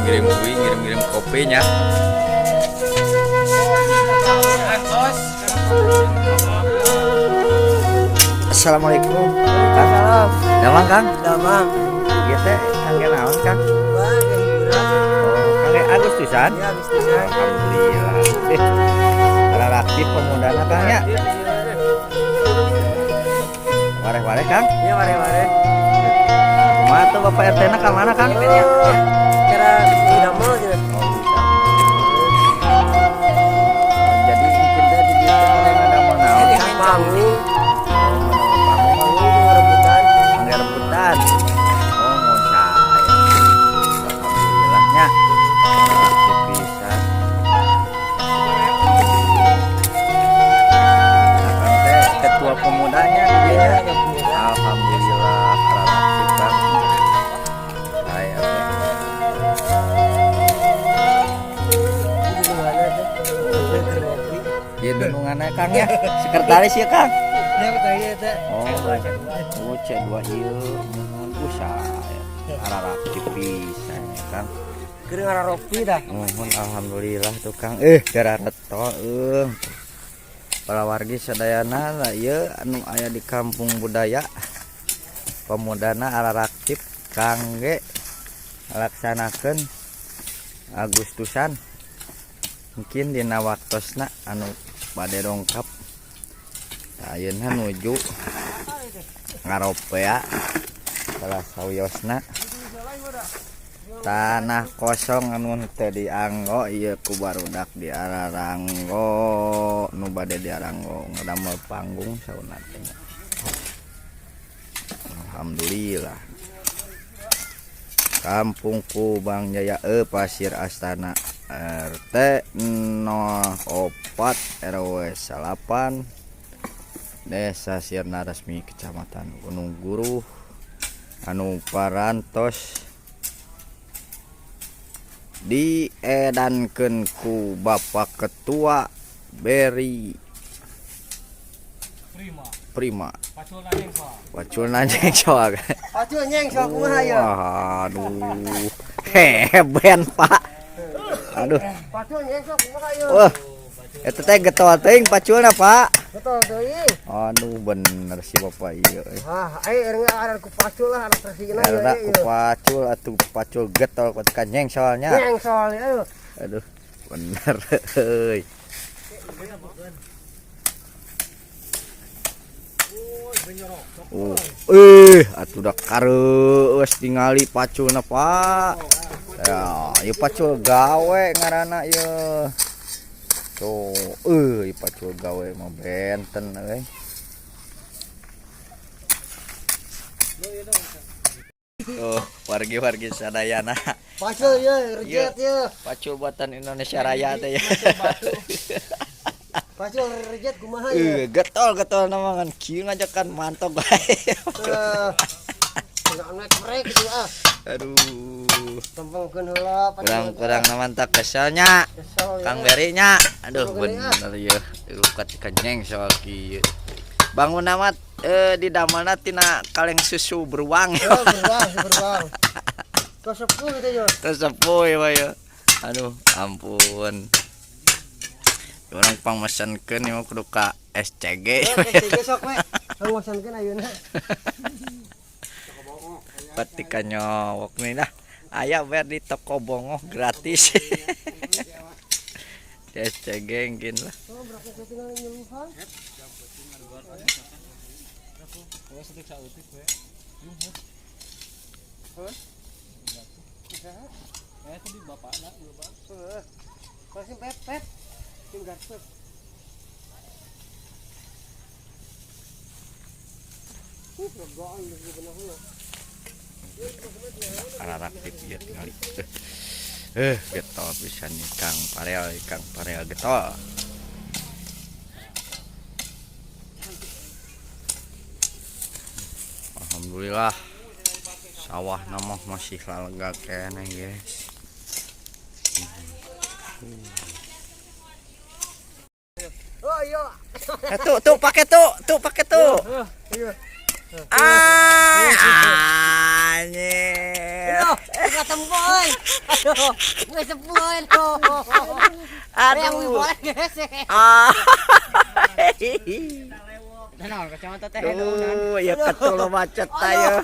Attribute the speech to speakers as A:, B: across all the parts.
A: ngirim-ngirim bui, ngirim-ngirim kopinya. Assalamualaikum.
B: Salam.
A: Damang Kang.
B: Damang.
A: Ieu teh kangge naon Kang?
B: Wah, hiburan.
A: Oh, kangge Agustusan.
B: Ya, Agustusan.
A: Alhamdulillah. Aktif pemudana Kang ya. Wareh-wareh Kang.
B: Iya, ware-ware.
A: Kumaha tuh Bapak RT na ka mana Kang?
B: Kira di damel aja.
A: Oh, bisa. Jadi mungkin teh di dieu teh ada mau naon?
B: Panggung.
A: Panggung
B: Rebutan.
A: mangga rebutan. Oh, mau saya. Alhamdulillahnya. Aktif pisan. Akang teh ketua pemudanya di dieu. Alhamdulillah aktif Bang. Saya teh. Ieu dununganna Kang ya. Sekretaris ya Kang.
B: Ya, betul ya, Teh.
A: Oh, C2 ieu mohon usaha aktif pisan ya, Kang.
B: Keur ngararopi dah.
A: Mohon alhamdulillah tuh Kang. Garareto palawargi sadayana lah ieu anu aya di kampung budaya pemudana aktif kangge laksanakeun Agustusan. Mungkin dina waktosna anu bade dongkap. Ayeuna nuju ngaropea salah sawiosna tanah kosong anu teu dianggo ieu ku barudak di Araranggo nu bade di Araranggo ngadamel panggung sauna teh. Alhamdulillah. Kampung Kubang Jaya Pasir Astana RT 04 RW 8 Desa Sirna Resmi Kecamatan Gunung Guru anu parantos diedankeun ku Bapak Ketua Beri Prima Pacul nanjeng soal.
B: Pacul nyeng sok kumaha ya?
A: Aduh. Heben Pak. Aduh.
B: Pacul nyeng sok kumaha ya?
A: Wah. Eta teh getol teuing paculna Pak.
B: Betul teuing.
A: Aduh bener sih Bapak ieu.
B: Ah, aing ada ku pacul lah, ada persina ya.
A: Ada ku pacul atuh pacul getol ketika nyeng soalnya.
B: Nyeng soalnya aduh.
A: Aduh. Bener euy. Atuh dak kareus tingali paculna Pak. Ya, ieu pacul gawe ngaranna ieu. Tuh, ieu pacul gawe mah benten euy. Tuh, wargi-wargi sadayana.
B: Pacul ya, rejet ya.
A: Pacul buatan Indonesia Raya teh ya.
B: Pacul rejet kumaha ya?
A: Getol namangan kieu ngajakan mantog bae.
B: Enggak naik brek gitu ah.
A: Aduh.
B: Tembangkeun heula pacul.
A: Kurang naman tak keselnya.
B: Kesel,
A: Kang
B: ya.
A: Beri nya. Aduh bener ya. Lukat kenyeng soal kieu. Bangun amat di damelna tina kaleng susu beruang.
B: Oh, beruang. Kesepuh gitu ya.
A: Kesepuh ya, ya. Aduh, ampun. Orang pangmesenkeun ieu kudu ka SCG.
B: SCG sok we. Pangmesenkeun ayeuna.
A: Patika nyowok nih dah. Aya ber di toko bongo gratis. SCG engkin lah.
B: Oh, berapa ketinggalan nyeluhan? Oh, setik sautik we. Tadi bapakna ieu, Pak. Heuh. Kasih pep. Tinggal pep. Regaan geus bener heula.
A: Aktif ieu tingali. Getol pisan nih Kang Parel getol. Alhamdulillah sawah nama masih lega kene guys.
B: Oh iya.
A: Tuh pakai tuh. Anjir.
B: ketemu euy. Aduh, geus sepuh aduh. Yang boleh gesek.
A: Ah.
B: Nah, kacamata teh
A: Aduh, ya ketul macet ayo.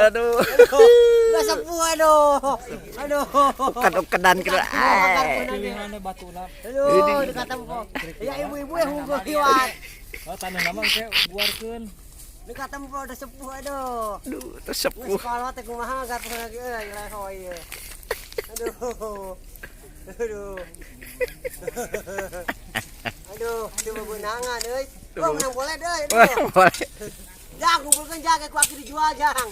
A: Aduh.
B: Geus sepuh aduh. Aduh.
A: Ukan-ukedan kira.
B: Pilihannya batuna. Aduh, dekat tempo. Ya ibu-ibu yang unggul liwat.
C: Oh, tanah nama kayak buarkeun.
B: Dekat tempo udah sepuh aduh.
A: Aduh, tersepuh.
B: Sekolah teh kumaha garpu lagi euy lehoy. Aduh. Aduh. Aduh, coba benangan euy. Wah, menang boleh deh.
A: Boleh.
B: Jang, kumpulkan jang, aku aki dijual jang.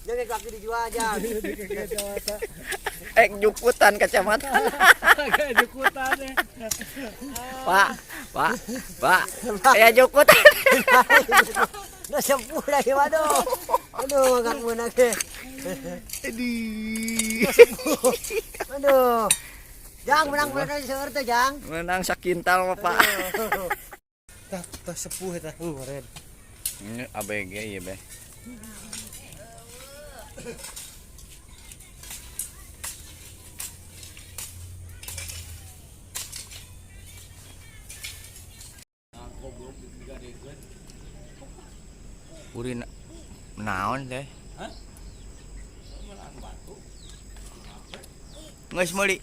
B: Jang, aku aki dijual jang.
A: Jukutan kacamata.
C: Kayak jukutan ya.
A: Pak. Ya jukutan.
B: Udah sepuh dah ya, waduh. Aduh, agak menang deh. Aduh. Jang, menang boleh seur teh, Jang.
A: Menang sakintal mah, Pak.
B: Tah sepuh eta. Keren.
A: Ini ABG ya, Be. Urin naon teh? Hah? Geus meuli.